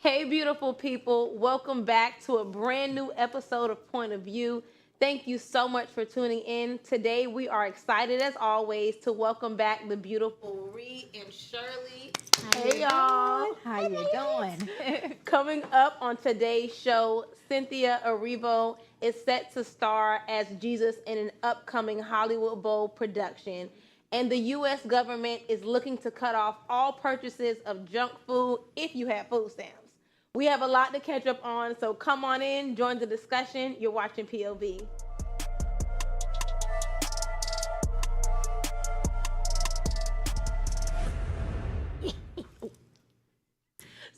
Hey, beautiful people. Welcome back to a brand new episode of Point of View. Thank you so much for tuning in. Today, we are excited, as always, to welcome back the beautiful Ree and Shirley. Hey, y'all. How you doing? Coming up on today's show, Cynthia Erivo is set to star as Jesus in an upcoming Hollywood Bowl production. And the U.S. government is looking to cut off all purchases of junk food if you have food stamps. We have a lot to catch up on, so come on in, join the discussion. You're watching POV.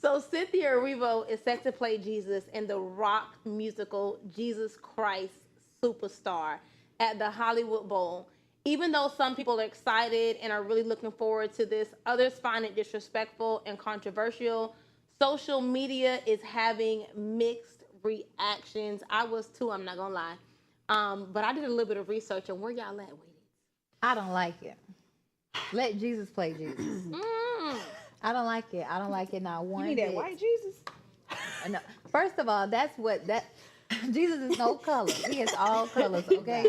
So Cynthia Erivo is set to play Jesus in the rock musical Jesus Christ Superstar at the Hollywood Bowl. Even though some people are excited and are really looking forward to this, others find it disrespectful and controversial. Social media is having mixed reactions. I was too, I'm not gonna lie. But I did a little bit of research on where y'all at with it. I don't like it. Let Jesus play Jesus. I don't like it. I don't like it not one You mean bit. that white Jesus? No. First of all, that's what that Jesus is no color. He is all colors, okay?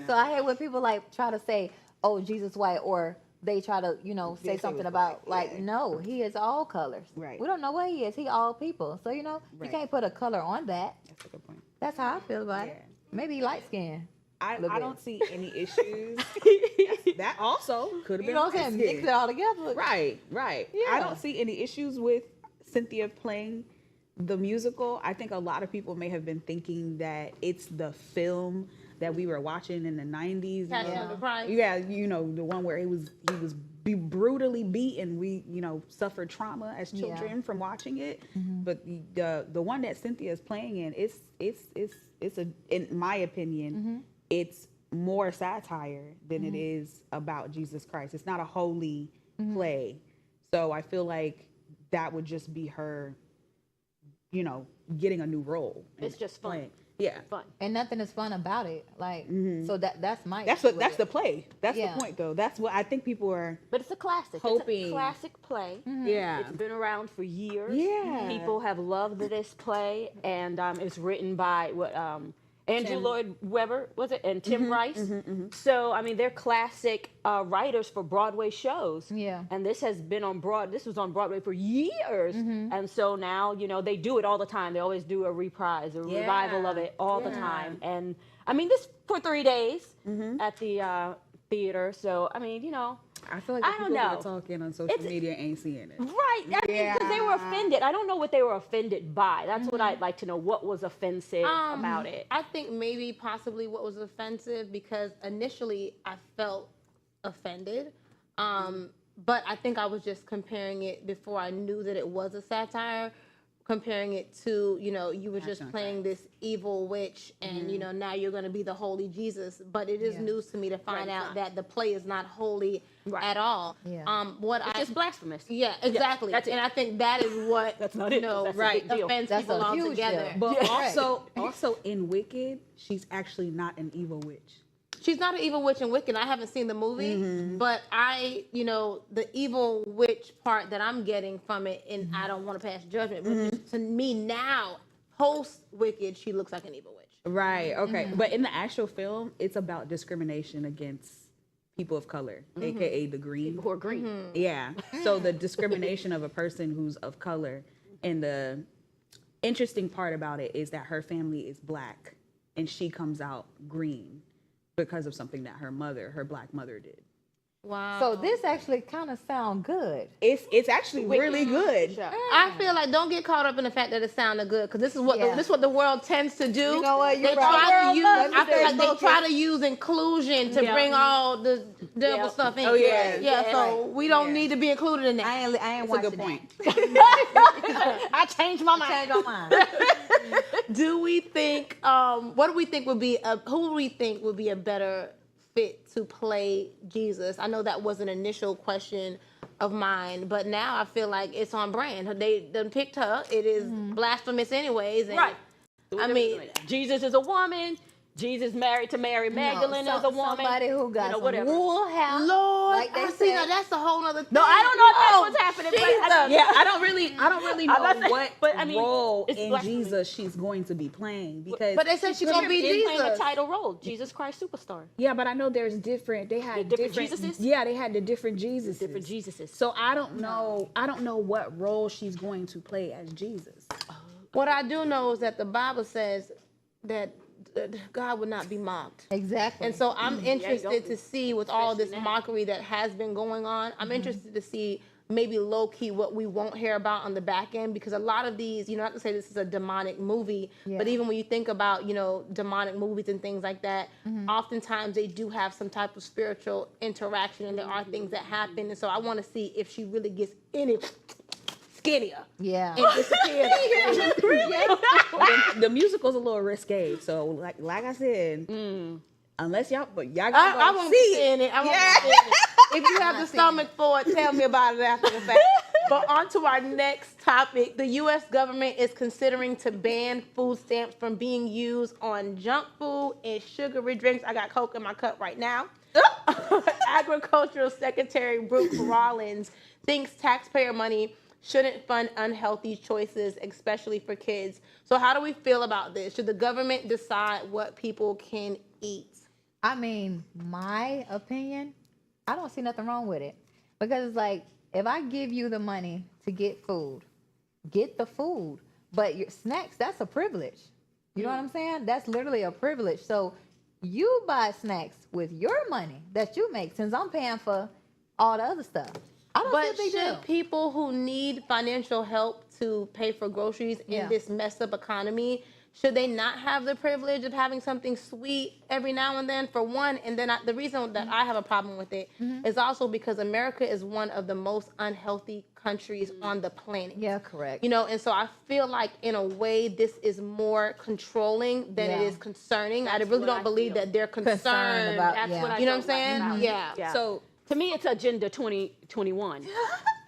So I hate when people like try to say, "Oh, Jesus white," or they try to, say something about no, he is all colors. Right. We don't know what he is. He all people. So you Right. can't put a color on that. That's a good point. That's how I feel about it. Maybe he light skin. I Look at don't it. see any issues. That also could have You been know what I'm saying? Mix light-skinned. it all together. Right. Yeah. I don't see any issues with Cynthia playing the musical. I think a lot of people may have been thinking that it's the film that we were watching in the 90s. Passion of the Christ. Yeah, the one where he was brutally beaten. We, suffered trauma as children from watching it. But the one that Cynthia is playing in, it's in my opinion, it's more satire than it is about Jesus Christ. It's not a holy play. So I feel like that would just be her, getting a new role. It's just fun. Playing. Yeah. Fun. And nothing is fun about it. So that's my That's issue that's with the play. That's Yeah. the point though. That's what I think people are But it's a classic. It's hoping. a classic play. Yeah. It's been around for years. Yeah. People have loved this play, and it's written by Andrew Lloyd Webber, was it? And Tim Rice. So, they're classic writers for Broadway shows. Yeah. And this has been this was on Broadway for years. And so now, they do it all the time. They always do a reprise, a revival of it all the time. And this for 3 days at the theater. So, I feel like I the don't people that know. are talking on social media ain't seeing it. Right. Because they were offended. I don't know what they were offended by. That's what I'd like to know. What was offensive about it? I think maybe possibly what was offensive, because initially I felt offended. But I think I was just comparing it before I knew that it was a satire, comparing it to, you were just playing this evil witch and, now you're going to be the holy Jesus. But it is news to me to find out that the play is not holy at all. Yeah. It's just blasphemous. Yeah, exactly. that's it. And I think that is what, That's not it. That's a big deal. offends That's people a huge altogether. deal. But Yeah. also in Wicked, she's actually not an evil witch. She's not an evil witch in Wicked. I haven't seen the movie, but the evil witch part that I'm getting from it, and I don't want to pass judgment, but just to me now, post Wicked, she looks like an evil witch. Right. Okay. But in the actual film, it's about discrimination against people of color, aka the green. Who are green. Yeah. So the discrimination of a person who's of color, and the interesting part about it is that her family is black, and she comes out green because of something that her black mother did. Wow. So this actually kind of sound good. It's actually really good. I feel like don't get caught up in the fact that it sounded good, because this is what the world tends to do. You know what? You're They right. try to use. Let me I feel say like they focus. try to use inclusion to bring all the devil stuff in. Oh, yeah. Yeah. So we don't need to be included in that. I ain't That's a watching good point. I changed my mind. Change my mind. Do we think? What do we think would be? Who would we think would be a better fit to play Jesus? I know that was an initial question of mine, but now I feel like it's on brand. They done picked her. It is blasphemous anyways. And Right. I mean, Jesus is a woman. Jesus married to Mary Magdalene as a woman. Somebody who got some whatever. wool hair. Lord, Like they I see. Now said. that's a whole other thing. No, I don't know if that's what's happening. But I mean, Yeah, I don't really know I'm not saying- what but I mean, role it's in blasphemy. Jesus she's going to be playing because. But they said she's gonna be She's playing a Jesus. title role, Jesus Christ Superstar. Yeah, but I know there's different. They had different Jesuses? Yeah, they had the different Jesuses. Different Jesuses. So I don't know. I don't know what role she's going to play as Jesus. What I do know is that the Bible says that God would not be mocked. Exactly. And so I'm interested don't to see with all this Especially now. mockery that has been going on, I'm interested to see maybe low key what we won't hear about on the back end, because a lot of these, not to say this is a demonic movie, but even when you think about, demonic movies and things like that, oftentimes they do have some type of spiritual interaction and there are things that happen. And so I want to see if she really gets any skinnier Yeah. and disappears. The musical's a little risque. So like I said, unless y'all gotta I go won't see be seeing it. I won't Yeah. be seeing it. If you have the stomach for it, tell me about it after the fact. But on to our next topic. The U.S. government is considering to ban food stamps from being used on junk food and sugary drinks. I got Coke in my cup right now. Agricultural Secretary Brooke Rollins thinks taxpayer money shouldn't fund unhealthy choices, especially for kids. So how do we feel about this? Should the government decide what people can eat? I mean, my opinion, I don't see nothing wrong with it. Because it's like, if I give you the money to get food, get the food. But your snacks, that's a privilege. You know what I'm saying? That's literally a privilege. So you buy snacks with your money that you make, since I'm paying for all the other stuff. I don't But think they do. should people who need financial help to pay for groceries in this messed up economy, should they not have the privilege of having something sweet every now and then? For one, and then the reason that I have a problem with it is also because America is one of the most unhealthy countries on the planet. Yeah, correct. And so I feel like in a way this is more controlling than it is concerning. I really what don't I believe feel. that they're concerned about- That's Yeah. what I You know what I'm felt like saying? about it. Yeah. So To me, it's Agenda 2021.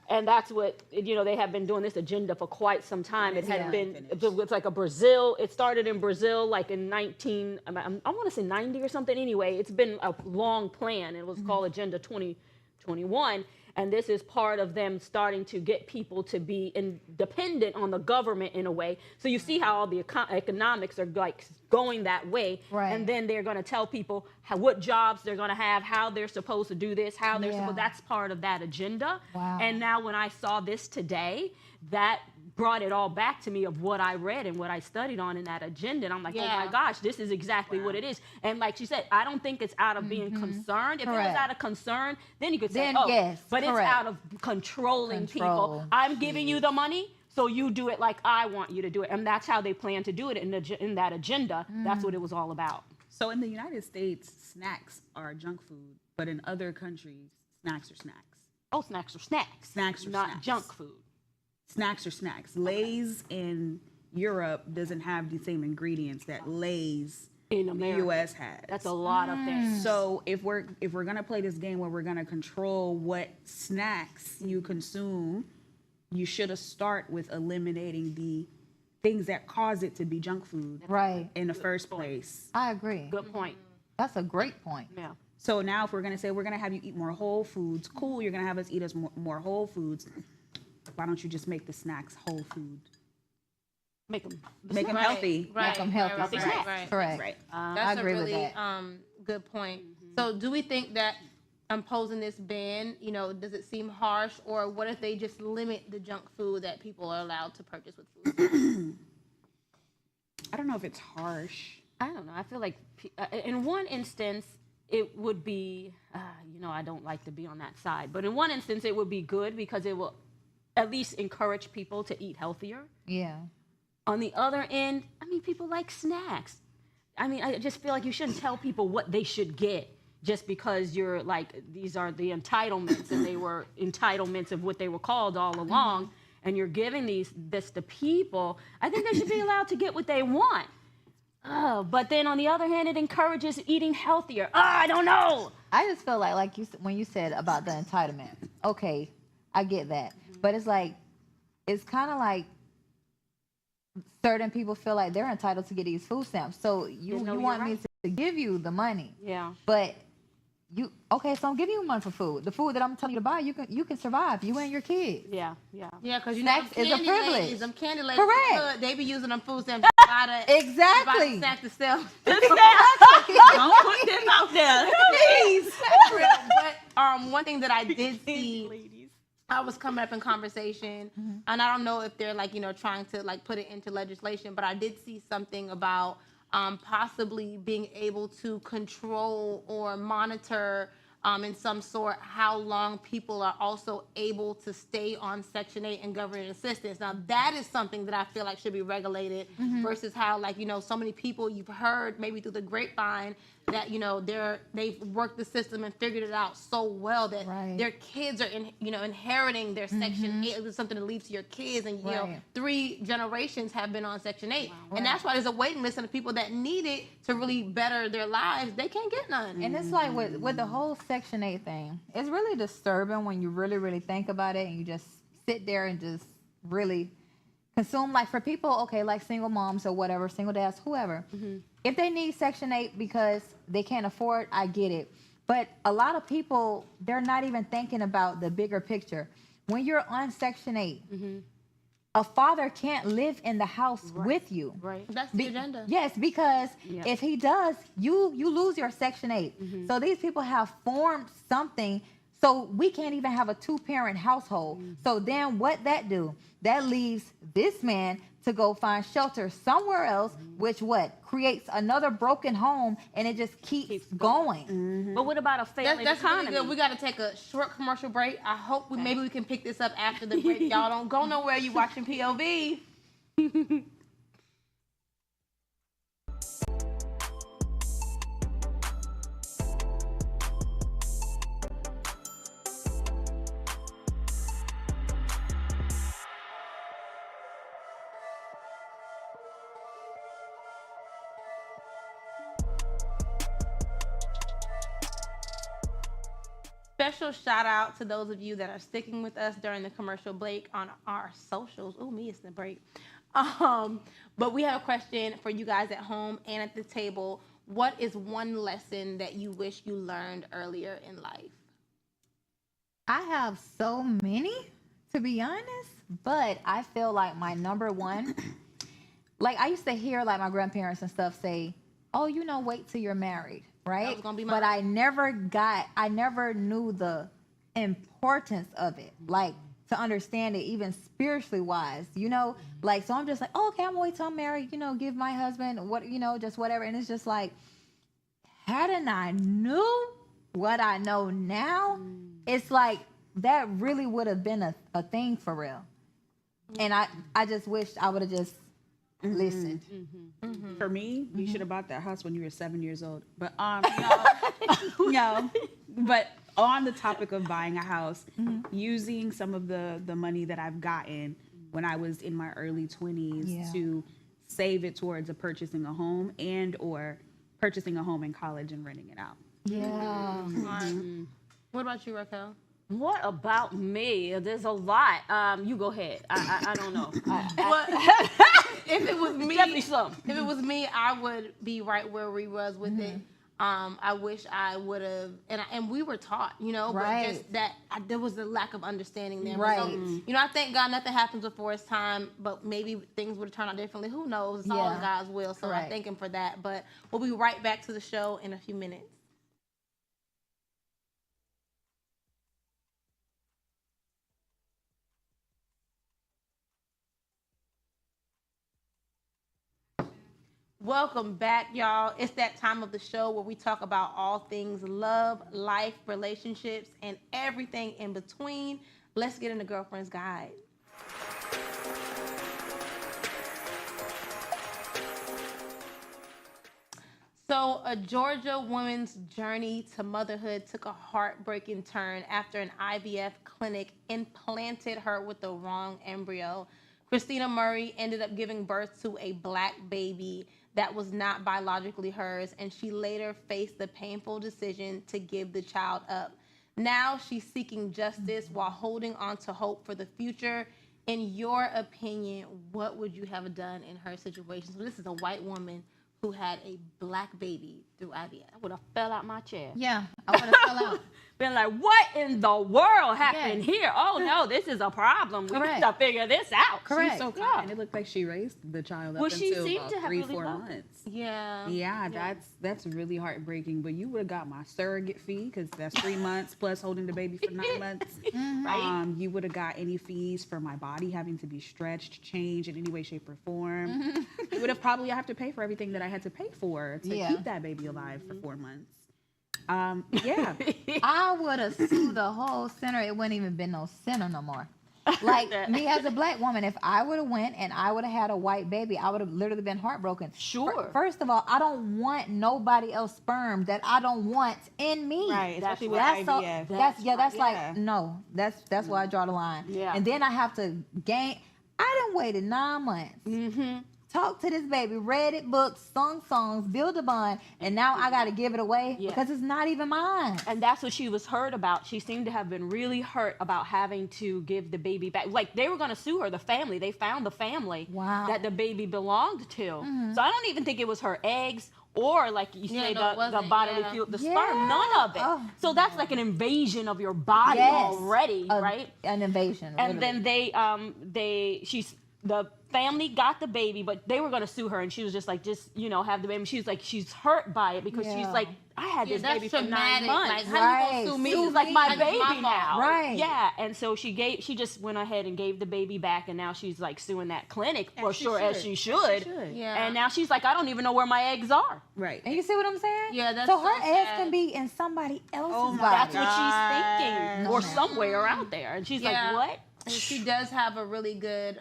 And that's what, they have been doing this agenda for quite some time. It had been, it's like it started in Brazil like in I want to say 90 or something anyway. It's been a long plan. It was called Agenda 2021. And this is part of them starting to get people to be dependent on the government in a way. So you see how all the economics are like going that way. Right. And then they're going to tell people what jobs they're going to have, how they're supposed to do this, how they're supposed. That's part of that agenda. Wow. And now when I saw this today, that brought it all back to me of what I read and what I studied on in that agenda. And I'm like, oh my gosh, this is exactly what it is. And like she said, I don't think it's out of being concerned. If it was out of concern, then you could say, Then yes, but it's correct. out of controlling people. I'm giving you the money, so you do it like I want you to do it. And that's how they plan to do it in that agenda. That's what it was all about. So in the United States, snacks are junk food, but in other countries, snacks are snacks. Oh, snacks are snacks. Snacks are not snacks. junk food. Snacks are snacks. Lay's in Europe doesn't have the same ingredients that Lay's In the America. U.S. has. That's a lot of things. So if we're gonna play this game where we're gonna control what snacks you consume, you should start with eliminating the things that cause it to be junk food Right. in the first place. I agree. Good point. That's a great point. Yeah. So now if we're gonna say we're gonna have you eat more whole foods, cool, you're gonna have us eat more whole foods. Why don't you just make the snacks whole food? Make them healthy. Make them healthy. Right. Correct. Right. I That's agree a with really that. good point. So do we think that imposing this ban, does it seem harsh, or what if they just limit the junk food that people are allowed to purchase with food? I don't know if it's harsh. I don't know. I feel like in one instance, it would be, I don't like to be on that side, but in one instance, it would be good because it will at least encourage people to eat healthier. Yeah. On the other end, people like snacks. I just feel like you shouldn't tell people what they should get just because you're like, these are the entitlements, and they were entitlements of what they were called all along, and you're giving this to people. I think they should be allowed to get what they want. But then on the other hand, it encourages eating healthier. I don't know. I just feel like when you said about the entitlement. Okay, I get that, but it's kind of like certain people feel like they're entitled to get these food stamps. So you want me to to give you the money. Yeah. But okay, so I'm giving you money for food. The food that I'm telling you to buy, you can survive. You and your kids. Yeah. Yeah, because you Snacks know, is a privilege. them candy ladies, Correct. they be using them food stamps to buy the Exactly. snack to sell. Don't put them out there. Please. But one thing that I did see, I was coming up in conversation, and I don't know if they're like, trying to like put it into legislation, but I did see something about possibly being able to control or monitor in some sort how long people are also able to stay on Section 8 and government assistance. Now, that is something that I feel like should be regulated versus how, like, so many people you've heard maybe through the grapevine that, they've worked the system and figured it out so well that their kids are, inheriting their Section 8. It's something to leave to your kids. And, 3 generations have been on Section 8. Wow. And that's why there's a waiting list, and the people that need it to really better their lives, they can't get none. And it's like with the whole Section 8 thing, it's really disturbing when you really, really think about it and you just sit there and just really consume. Like for people, okay, like single moms or whatever, single dads, whoever, if they need Section 8 because they can't afford, I get it. But a lot of people, they're not even thinking about the bigger picture. When you're on Section 8, a father can't live in the house with you. Right. That's the agenda. Yes, because if he does, you lose your Section 8. So these people have formed something. So we can't even have a 2-parent household. So then what that do? That leaves this man to go find shelter somewhere else, which creates another broken home, and it just keeps going. But what about a family that's economy? Really good. We got to take a short commercial break. I hope maybe we can pick this up after the break. Y'all don't go nowhere. You watching POV. Special shout out to those of you that are sticking with us during the commercial break on our socials. Oh, me, it's the break. But we have a question for you guys at home and at the table. What is one lesson that you wish you learned earlier in life? I have so many, to be honest, but I feel like my number one, like I used to hear like my grandparents and stuff say, oh, wait till you're married. Right? That was gonna be but I never knew the importance of it, like to understand it even spiritually wise, like, so I'm just like, oh, okay, I'm gonna wait till I'm married, give my husband just whatever. And it's just like, hadn't I knew what I know now, it's like that really would have been a thing for real. And I just wish I would have just listened. For me, you should have bought that house when you were 7 years old. But no. But on the topic of buying a house, using some of the money that I've gotten when I was in my early 20s to save it towards purchasing a home and or purchasing a home in college and renting it out. Yeah. What about you, Raquel? What about me? There's a lot. You go ahead. I don't know. If it was me, definitely some. If it was me, I would be right where we was with it. I wish I would have, and we were taught, but just that there was a lack of understanding there. Right. So, I thank God nothing happens before it's time, but maybe things would have turned out differently. Who knows? It's all in God's will. So I thank Him for that. But we'll be right back to the show in a few minutes. Welcome back, y'all. It's that time of the show where we talk about all things love, life, relationships, and everything in between. Let's get into Girlfriend's Guide. So, a Georgia woman's journey to motherhood took a heartbreaking turn after an IVF clinic implanted her with the wrong embryo. Christina Murray ended up giving birth to a black baby that was not biologically hers, and she later faced the painful decision to give the child up. Now she's seeking justice while holding on to hope for the future. In your opinion, what would you have done in her situation? So this is a white woman who had a black baby through IVF. I would have fell out my chair. Yeah, I would have fell out. Been like, what in the world happened here? Oh no, this is a problem. We Correct. need to figure this out. Correct. She's so kind. It looked like she raised the child up Well, she until seemed about to have 3-4 really loved it. months. Yeah. Yeah, that's really heartbreaking. But you would have got my surrogate fee because that's 3 months plus holding the baby for 9 months. Right? You would have got any fees for my body having to be stretched, changed in any way, shape, or form. You would have probably have to pay for everything that I had to pay for to Yeah. keep that baby alive for 4 months. Yeah. I would have sued the whole center. It wouldn't even been no center no more. Like me as a black woman, if I would have went and I would have had a white baby, I would have literally been heartbroken. Sure. First of all, I don't want nobody else sperm that I don't want in me. Right, especially with That's so, IVF. that's Yeah. like no. That's where I draw the line. Yeah. And then I have to gain. I done waited 9 months. Mm-hmm. Talk to this baby, read it books, sung songs, build a bond, and now I got to give it away Yeah. because it's not even mine. And that's what she was hurt about. She seemed to have been really hurt about having to give the baby back. Like they were going to sue her, the family. They found the family Wow. that the baby belonged to. So I don't even think it was her eggs or like you Yeah, say no, it the wasn't, bodily yeah. fuel, the Yeah. sperm, none of it. Oh. So that's like an invasion of your body Yes. already, A- right? An invasion. And literally. then the family got the baby, but they were going to sue her, and she was just like, have the baby. She's like, she's hurt by it because she's Yeah. like, I had this that's baby for 9 traumatic. months. Like, how you Right. gonna sue me? This is like my Like, it's baby my fault. now. Right. Yeah. And so she just went ahead and gave the baby back, and now she's like suing that clinic for she sure, as should. she should. Yeah. And now she's like, I don't even know where my eggs are. Right. And you see what I'm saying? Yeah, that's so so her eggs sad. can be in somebody else's Oh my body. That's what she's thinking, No, or ma'am. somewhere out there. And she's Yeah. like, what? And she does have a really good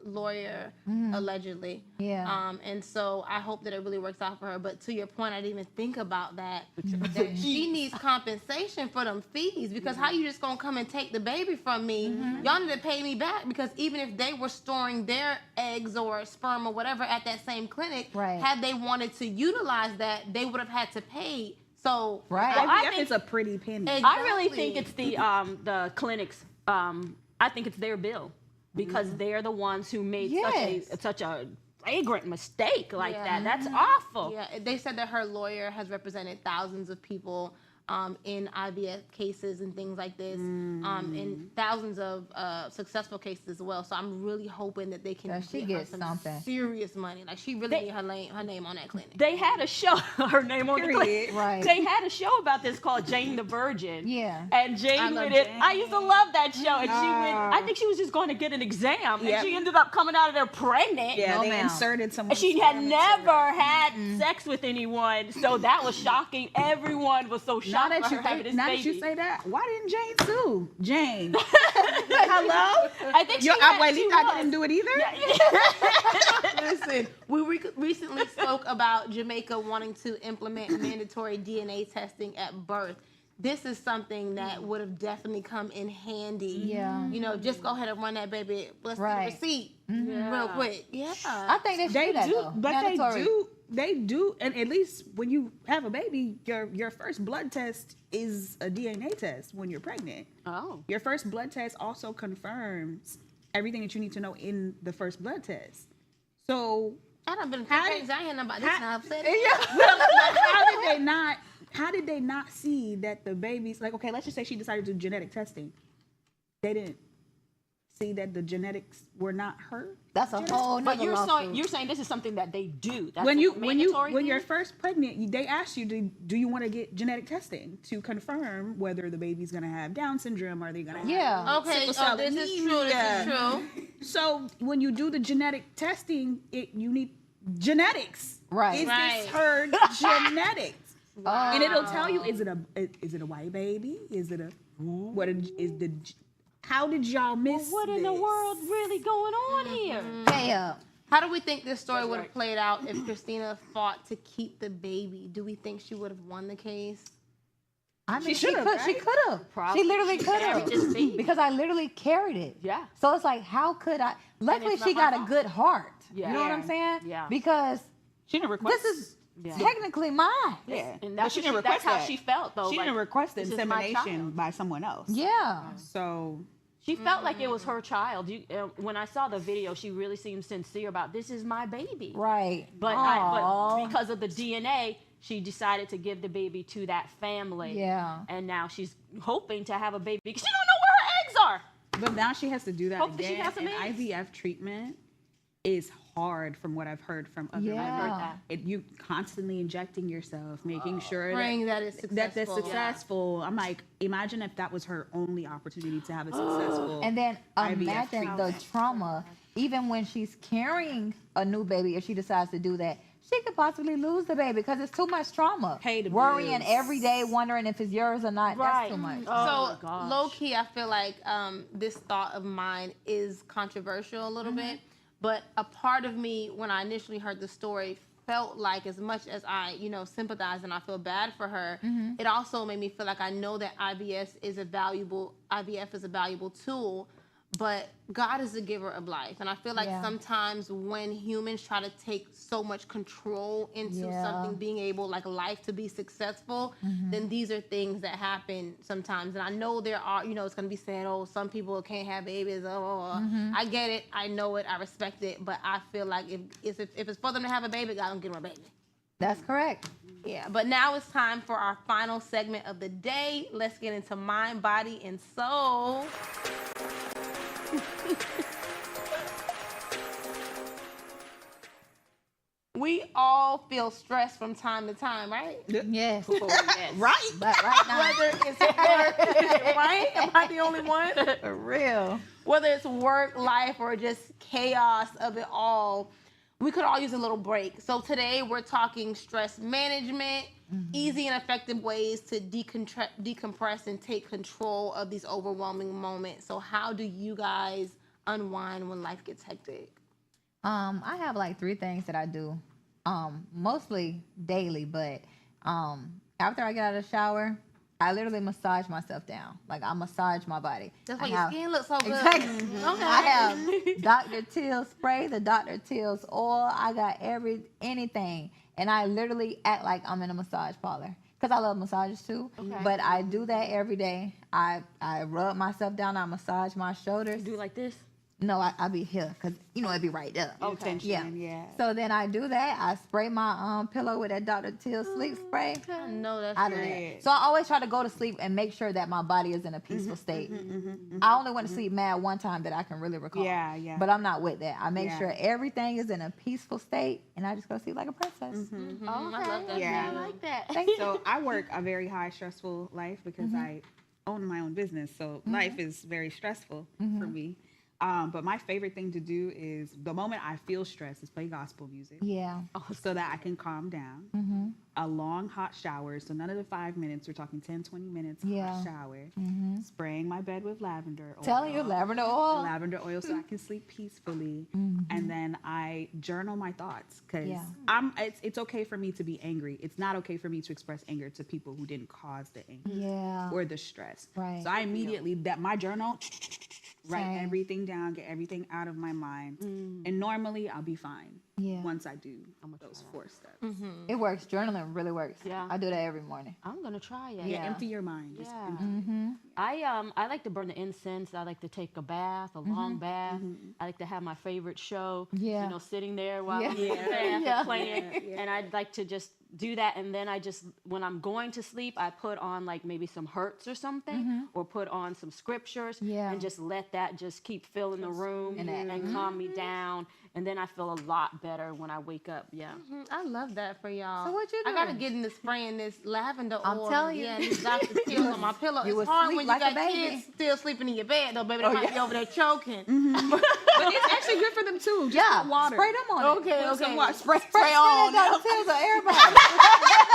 lawyer, allegedly. Yeah. And so I hope that it really works out for her. But to your point, I didn't even think about that. That she needs compensation for them fees because how you just gonna come and take the baby from me? Y'all need to pay me back because even if they were storing their eggs or sperm or whatever at that same clinic, Right. had they wanted to utilize that, they would have had to pay. So Right. Well, I IVF think- is a pretty penny. I really Exactly. think it's the clinics. I think it's their bill because they're the ones who made Yes. such a flagrant mistake like Yeah. that. That's awful. Yeah, they said that her lawyer has represented thousands of people in IVF cases and things like this, and thousands of successful cases as well. So I'm really hoping that they can Yeah, she get gets her some something. serious money. Like she really They- need her name on that clinic. They had a show, her name on the clip. Period. Right. They had a show about this called Jane the Virgin. Yeah. And Jane I love went in. Jane. I used to love that show. And she went, I think she was just going to get an exam. Yep. And she ended up coming out of there pregnant. Yeah, No, they ma'am. inserted some. And she had never had sex with anyone. So that was shocking. Everyone was so Now shocked that by her you having think, this now baby. that you say that, why didn't Jane sue? Jane. Hello? I think she Your had, abuelita she was. didn't do it either? Listen, we recently spoke about Jamaica wanting to implement mandatory DNA testing at birth. This is something that would have definitely come in handy. Yeah. You know, just go ahead and run that baby. Let's Right. get a receipt real quick. Yeah. I think they should They do that do, though. but Mandatory. they do, and at least when you have a baby, your first blood test is a DNA test when you're pregnant. Oh. Your first blood test also confirms everything that you need to know in the first blood test. So, I done been How crazy. did- I ain't know about this. how- Now I've said yeah, it. well, but how did they not see that the baby's like? Okay, let's just say she decided to do genetic testing. They didn't see that the genetics were not her. That's a whole But nother you're lawsuit. saying, you're saying this is something that they do. That's When like you a when mandatory you're thing? first pregnant, they ask you, do you want to get genetic testing to confirm whether the baby's gonna have Down syndrome? Are they gonna have Yeah. Okay, sickle cell this is true. This is anemia? true. So when you do the genetic testing, you need genetics. Right. Is Right. this her genetics? Oh. And it'll tell you, is it a white baby? Is it a how did y'all miss What in the this? world really going on here? Pay up. How do we think this story would have played out if Christina fought to keep the baby? Do we think she would have won the case? I mean, She should've, She right? could have. Probably. She literally She could carried this have. baby. Because I literally carried it. Yeah. So it's like, how could I? Luckily, it's she not my got a fault. good heart. Yeah. You know what I'm saying? Yeah. Because She didn't request. this is Yeah. technically mine. Yeah, And but that's, she what didn't request that's how that. she felt, though. She like, didn't request the this is my insemination child. by someone else. Yeah. So She felt like it was her child. When I saw the video, she really seemed sincere about this is my baby. Right. But Aw. because of the DNA, she decided to give the baby to that family. Yeah. And now she's hoping to have a baby because she don't know where her eggs are. But now she has to do that Hopefully she again. has some And eggs. IVF treatment is hard from what I've heard from other Yeah. women. I've heard that. You constantly injecting yourself, making sure Praying that it's that's successful. successful. I'm like, imagine if that was her only opportunity to have a successful. And then IVF imagine the treatment. trauma, even when she's carrying a new baby, if she decides to do that, she could possibly lose the baby because it's too much trauma. Pay the Worrying bills. every day, wondering if it's yours or not. Right. That's too much. Oh my So gosh. low key, I feel like this thought of mine is controversial a little bit, but a part of me, when I initially heard the story, felt like as much as I, sympathize and I feel bad for her, it also made me feel like I know that IVF is a valuable tool, but God is the giver of life. And I feel like Yeah. sometimes when humans try to take so much control into Yeah. something being able, like life to be successful, then these are things that happen sometimes. And I know there are, it's going to be said, oh, some people can't have babies. I get it. I know it. I respect it. But I feel like if it's for them to have a baby, God don't give them a baby. That's correct. Yeah, but now it's time for our final segment of the day. Let's get into mind, body, and soul. We all feel stressed from time to time, right? Yes. Right? But right now, Whether it's work, right? Am I the only one? for real. Whether it's work, life, or just chaos of it all, we could all use a little break. So today we're talking stress management, easy and effective ways to decompress and take control of these overwhelming moments. So how do you guys unwind when life gets hectic? I have like 3 things that I do, mostly daily, but after I get out of the shower, I literally massage myself down. Like I massage my body. That's why I your have- skin looks so good. Exactly. Okay. I have Dr. Teal's spray, the Dr. Teal's oil. I got anything, and I literally act like I'm in a massage parlor because I love massages too. Okay. But I do that every day. I rub myself down. I massage my shoulders. Do like this. No, I be here because it'd be right there. Okay. Yeah. So then I do that. I spray my pillow with that Dr. Teal sleep spray. I know that's I do good. that. So I always try to go to sleep and make sure that my body is in a peaceful state. I only went to sleep mad one time that I can really recall. Yeah. But I'm not with that. I make Yeah. sure everything is in a peaceful state, and I just go sleep like a princess. I love that. Yeah. I like that. Thank you. So I work a very high stressful life because I own my own business. So life is very stressful for me. But my favorite thing to do is the moment I feel stressed is play gospel music Yeah. so that I can calm down. A long hot shower. So none of the 5 minutes. We're talking 10, 20 minutes Yeah. hot shower. Spraying my bed with lavender oil. Telling you, lavender oil. Lavender oil so I can sleep peacefully. And then I journal my thoughts because Yeah. it's okay for me to be angry. It's not okay for me to express anger to people who didn't cause the anger Yeah. or the stress. Right. So I immediately my journal, write Same. everything down, get everything out of my mind. And normally I'll be fine Yeah. once I do those 4 steps. It works. Journaling really works. Yeah. I do that every morning. I'm gonna try it. Yeah, empty your mind. Just Yeah. empty. I like to burn the incense. I like to take a bath, a long bath. I like to have my favorite show. Yeah. Sitting there while Yeah. I'm in the bath Yeah. playing. And I'd like to just do that, and then when I'm going to sleep, I put on like maybe some Hertz or something, or put on some scriptures, Yeah. and just let that just keep filling the room And that- and calm me down. And then I feel a lot better when I wake up. Yeah. I love that for y'all. So what you I gotta doing? get into spraying this lavender oil. I'm telling you. Yeah, and these Dr. Teals on my pillow. you It's would hard sleep when like you a got baby. kids still sleeping in your bed, though, baby. They might be over there choking. But it's actually good for them too. Just Yeah. put water. Spray them on it. Okay, Put some okay. water. Spray Spray on that them. Dr. Teal's on everybody.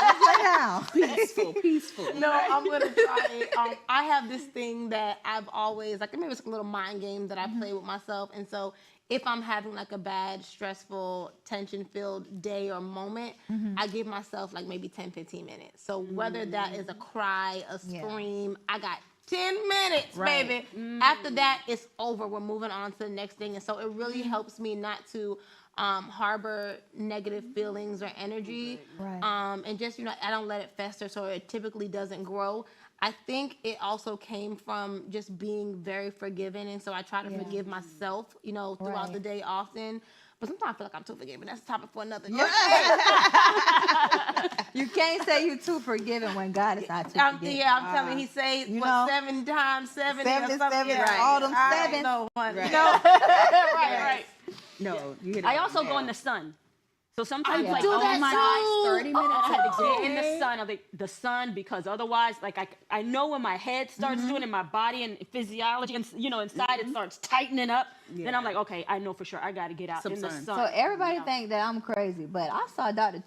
Let's lay down. Peaceful. No, I'm gonna try it. I have this thing that I've always maybe it's a little mind game that I play with myself, and so if I'm having like a bad, stressful, tension-filled day or moment, I give myself like maybe 10, 15 minutes. So whether that is a cry, a Yeah. scream, I got 10 minutes, Right. baby. After that, it's over. We're moving on to the next thing, and so it really helps me not to harbor negative feelings or energy. Right. And just, I don't let it fester, so it typically doesn't grow. I think it also came from just being very forgiving, and so I try to forgive myself, throughout Right. the day often. But sometimes I feel like I'm too forgiving. That's a topic for another day. You can't say you're too forgiving when God is not too forgiving. I'm telling you, he says, you what, know, 7 times 70 or 77, something. right. All them I sevens. don't know, honey. Right. No. Right. No, you hit it I right also now. go in the sun. So sometimes, I like, do oh that my too. God, 30 minutes I had to a get in the day. sun, the sun, because otherwise, like, I know when my head starts doing it, my body and physiology, and inside it starts tightening up. Then I'm like, okay, I know for sure I got to get out Some in the sun. sun. So everybody think that I'm crazy, but I saw Dr.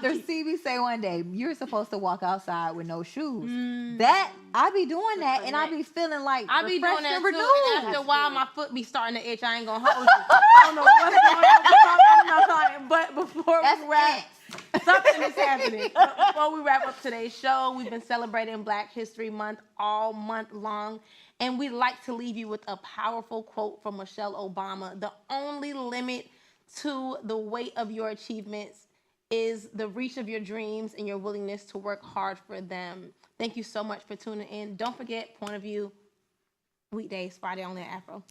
CB say one day, you're supposed to walk outside with no shoes. That, I be doing that, and I be feeling like I be doing refreshed that and too. renewed. And after a while, my foot be starting to itch. I ain't gonna hold you. I don't know what's going on. I'm not lying. But before That's we wrap, ants. something is happening. But before we wrap up today's show, we've been celebrating Black History Month all month long. And we'd like to leave you with a powerful quote from Michelle Obama. The only limit to the weight of your achievements is the reach of your dreams and your willingness to work hard for them. Thank you so much for tuning in. Don't forget, Point of View, weekdays, Friday only at Afro.